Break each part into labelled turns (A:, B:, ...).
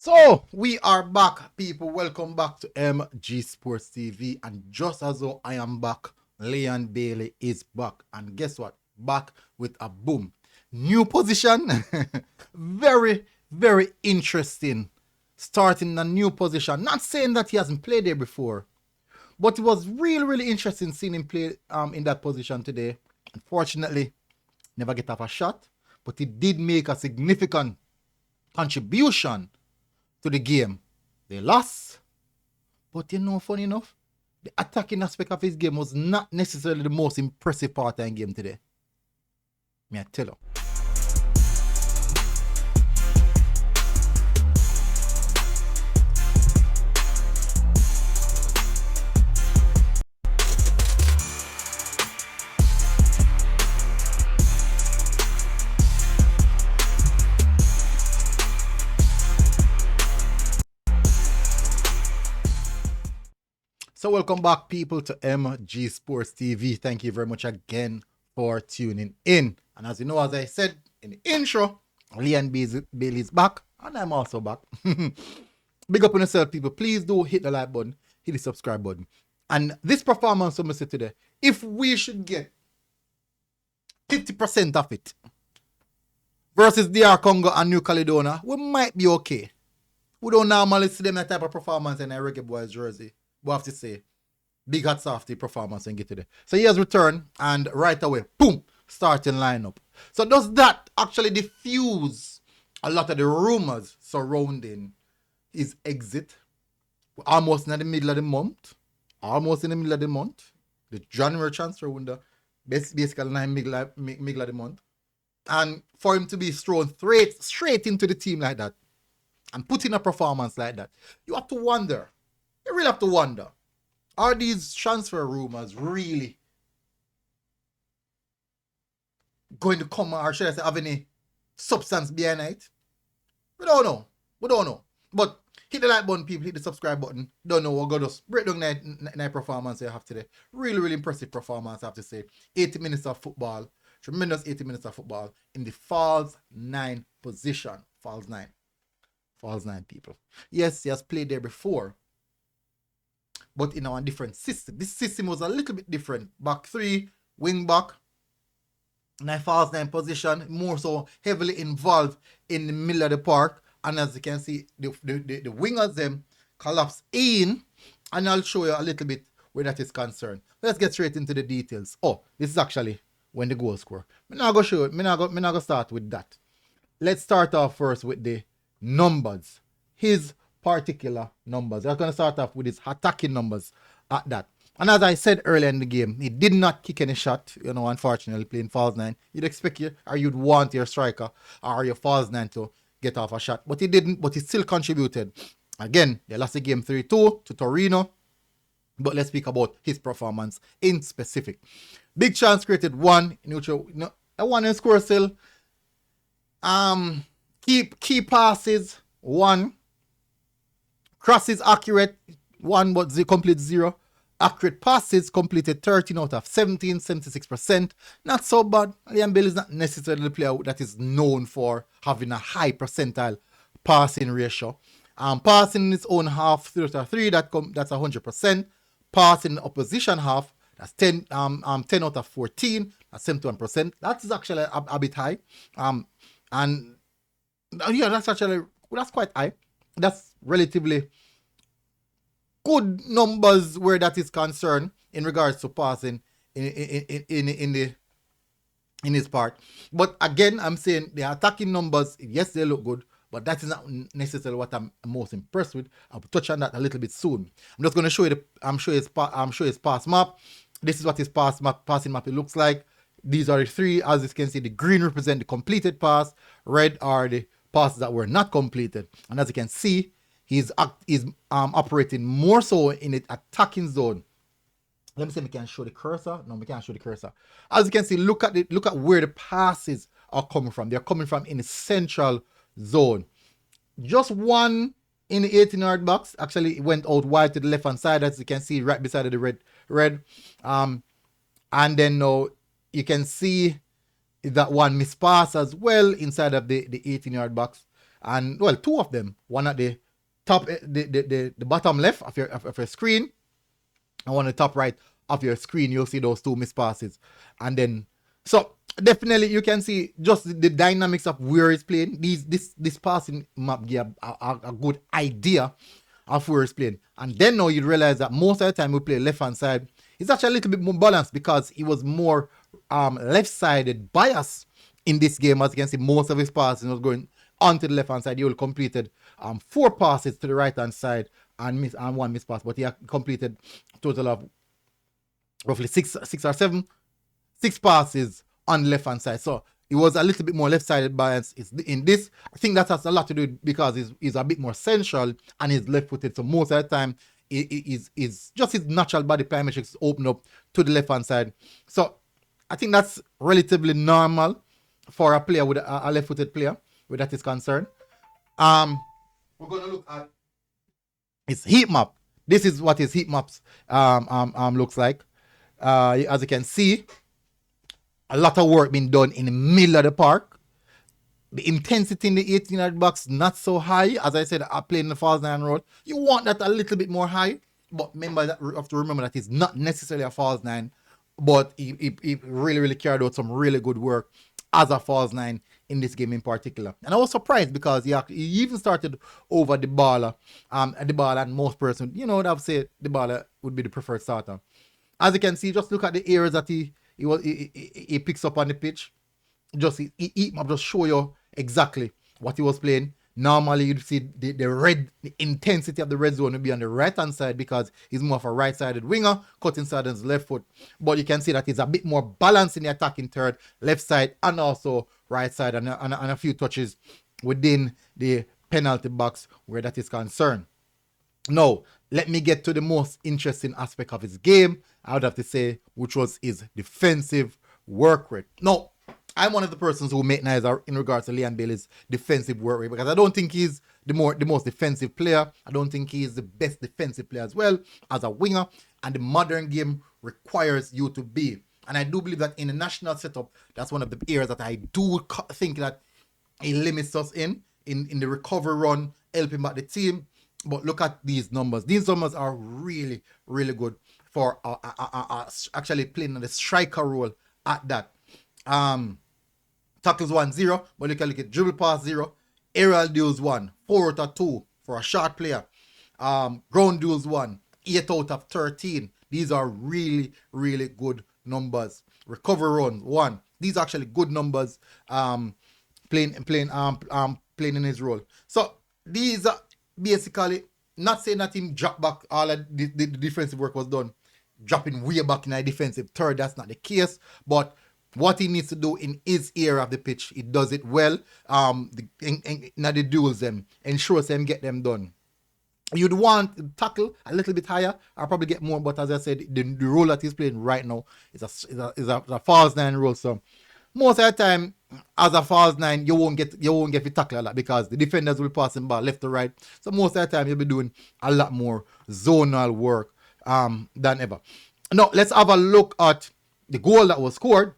A: So we are back, people. Welcome back to MG Sports TV. And just as though I am back, Leon Bailey is back. And guess what? Back with a boom. New position. Very, very interesting. Starting a new position. Not saying that he hasn't played there before, but it was really, really interesting seeing him play in that position today. Unfortunately, never get off a shot, but he did make a significant contribution to the game. They lost, but funny enough, the attacking aspect of his game was not necessarily the most impressive part of the game today. Me I tell you. So welcome back, people, to MG Sports TV. Thank you very much again for tuning in. And as you know, as I said in the intro, Leon Bailey is back, and I'm also back. Big up on yourself, people. Please do hit the like button, hit the subscribe button. And this performance, I'm going to say today, if we should get 50% of it versus DR Congo and New Caledonia, we might be okay. We don't normally see them that type of performance in a Reggae Boyz jersey. We have to say, big hats off the performance and get to there. So he has returned, and right away, boom, starting lineup. So does that actually diffuse a lot of the rumors surrounding his exit? We're almost in the middle of the month. The January transfer window, basically in the middle of the month. And for him to be thrown straight into the team like that and put in a performance like that, you have to wonder. You really have to wonder, are these transfer rumors really going to come, or should I say, have any substance behind it? We don't know. But hit the like button, people. Hit the subscribe button. Don't know. We're going to break down that performance you have today. Really, really impressive performance, I have to say. 80 minutes of football. Tremendous 80 minutes of football in the false 9 position. False 9, people. Yes, he has played there before, but in our different system. This system was a little bit different. Back 3, wing back, false 9 position, more so heavily involved in the middle of the park. And as you can see, the wingers them collapse in, and I'll show you a little bit where that is concerned. Let's get straight into the details. Oh, this is actually when the goal score. I'm not going to show it. I'm not going to start with that. Let's start off first with the numbers. His particular numbers. I'm going to start off with his attacking numbers at that. And as I said earlier in the game, he did not kick any shot, unfortunately, playing false 9. You'd expect you'd want your striker or your false 9 to get off a shot. But he didn't, but he still contributed. Again, they lost the game 3-2 to Torino. But let's speak about his performance in specific. Big chance created, 1, a 1 in score still. Key passes, 1. Crosses accurate, 1, but complete 0. Accurate passes completed 13 out of 17, 76%. Not so bad. Leon Bailey is not necessarily the player that is known for having a high percentile passing ratio. Passing in his own half, 3 out of 3, that's 100%. Passing in the opposition half, that's 10 out of 14, that's 71%. That is actually a bit high. And yeah, that's quite high. That's relatively good numbers where that is concerned in regards to passing in his part. But again, I'm saying the attacking numbers, yes, they look good, but that is not necessarily what I'm most impressed with. I'll touch on that a little bit soon. I'm just going to show you his pass map. This is what his passing map it looks like. These are the 3. As you can see, the green represent the completed pass. Red are the passes that were not completed. And as you can see, he's operating more so in the attacking zone. Let me see if we can show the cursor. No, we can't show the cursor. As you can see, look at where the passes are coming from. They're coming from in the central zone. Just 1 in the 18-yard box. Actually, it went out wide to the left-hand side, as you can see right beside the red. And then now you can see that 1 missed pass as well inside of the 18-yard box. and well, two of them, one at the top, the bottom left of your screen, and one at the top right of your screen. You'll see those two missed passes, and then so definitely you can see just the dynamics of where he's playing. This passing map give a good idea of where he's playing, and then now you realize that most of the time we play left hand side, it's actually a little bit more balanced because he was more left-sided bias in this game. As you can see, most of his passes was going onto the left hand side. He will completed 4 passes to the right hand side and 1 missed pass, but he completed a total of roughly 6 or 7 passes on the left hand side. So it was a little bit more left-sided bias in this. I think that has a lot to do because he's a bit more central and he's left-footed. So most of the time, is just his natural body plyometrics open up to the left hand side. So I think that's relatively normal for a player with a left-footed player where that is concerned. We're going to look at his heat map. This is what his heat maps looks like. As you can see, a lot of work being done in the middle of the park. The intensity in the 18-yard box not so high. As I said, I played in the false 9 road. You want that a little bit more high, but remember that you have to remember that it's not necessarily a false 9, but he really carried out some really good work as a false 9 in this game in particular. And I was surprised because he even started over the baller, and most person, would have said the baller would be the preferred starter. As you can see, just look at the areas that he picks up on the pitch. Just he map just show you exactly what he was playing. Normally you'd see the intensity of the red zone would be on the right hand side because he's more of a right-sided winger, cutting side on his left foot. But you can see that he's a bit more balanced in the attacking third, left side, and also right side, and a few touches within the penalty box where that is concerned. Now, let me get to the most interesting aspect of his game, I would have to say, which was his defensive work rate. Now, I'm one of the persons who make nice in regards to Leon Bailey's defensive work rate because I don't think he's the most defensive player. I don't think he's the best defensive player as well as a winger. And the modern game requires you to be. And I do believe that in the national setup, that's one of the areas that I do think that it limits us in the recovery run, helping back the team. But look at these numbers. These numbers are really good for actually playing the striker role at that. Tackles 1-0, but look at dribble pass 0, aerial duels 1, 4 out of 2 for a short player. Ground duels 1, 8 out of 13. These are really good numbers. Recovery runs 1. These are actually good numbers. Playing in his role. So these are basically not saying that him drop back all of the defensive work was done, dropping way back in a defensive third. That's not the case, but what he needs to do in his area of the pitch, he does it well. Now the duels them, ensures them get them done. You'd want to tackle a little bit higher. I'll probably get more, but as I said, the role that he's playing right now is a false 9 role. So most of the time, as a false 9, you won't get to tackle a lot because the defenders will pass him ball left to right. So most of the time, you'll be doing a lot more zonal work than ever. Now let's have a look at the goal that was scored.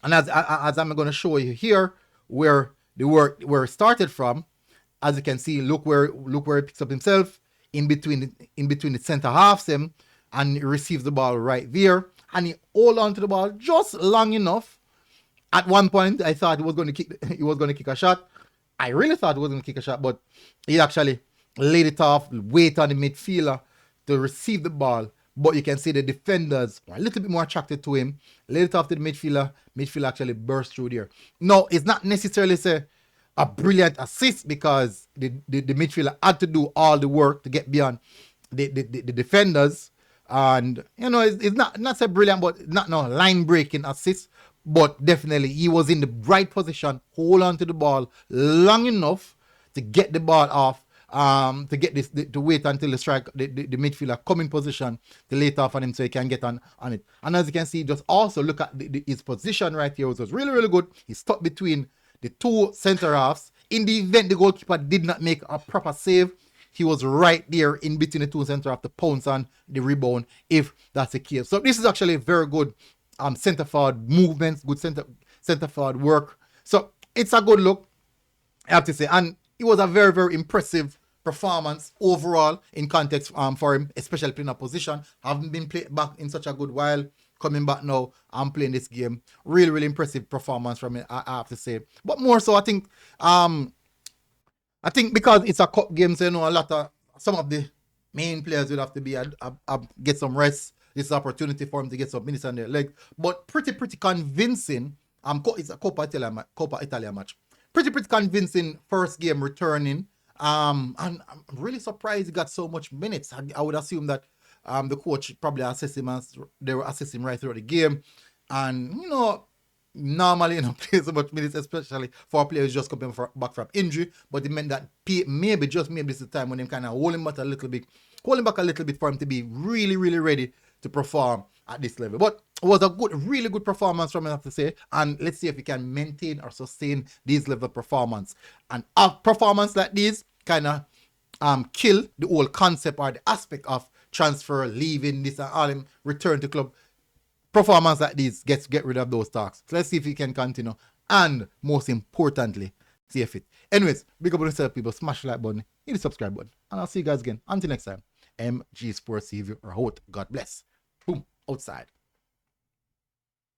A: And as I'm going to show you here, where it started from, as you can see, look where he picks up himself in between the center halves him, and he receives the ball right there, and he hold on to the ball just long enough. At one point, I thought he was going to kick a shot. I really thought he was going to kick a shot, but he actually laid it off, wait on the midfielder to receive the ball. But you can see the defenders are a little bit more attracted to him. Laid it off to the midfielder. Midfielder actually burst through there. No, it's not necessarily a brilliant assist because the midfielder had to do all the work to get beyond the defenders. And, it's not so brilliant, but not line-breaking assist. But definitely, he was in the right position, hold on to the ball long enough to get the ball off. To get this, to wait until the midfielder come in position to lay it off on him so he can get on it. And as you can see, just also look at his position right here, which was really good. He's stuck between the two center halves. In the event the goalkeeper did not make a proper save, he was right there in between the two center halves to pounce on the rebound if that's the case. So this is actually very good center forward movements, good center forward work. So it's a good look, I have to say. And it was a very, very impressive performance overall in context for him, especially playing a position. Haven't been played back in such a good while. Coming back now and playing this game. Really, really impressive performance from him, I have to say. But more so, I think because it's a cup game, so a lot of some of the main players will have to be get some rest. This is an opportunity for him to get some minutes on their leg. But pretty convincing. It's a Coppa Italia match. Pretty convincing first game returning. And I'm really surprised he got so much minutes. I would assume that the coach probably assessed him as they were assessing him right through the game. And normally play so much minutes, especially for players just coming back from injury. But it meant that maybe this is the time when him kind of hold him back a little bit for him to be really, really ready to perform at this level. But it was a really good performance from him, I have to say. And let's see if he can maintain or sustain these level of performance. And a performance like this kind of kill the whole concept or the aspect of transfer, leaving this and all him return to club. Performance like this get rid of those talks. So let's see if he can continue. And most importantly, see if it. Anyways, big up on yourself, people. Smash the like button, hit the subscribe button. And I'll see you guys again. Until next time, MG Sports TV or out. God bless. Boom. Outside.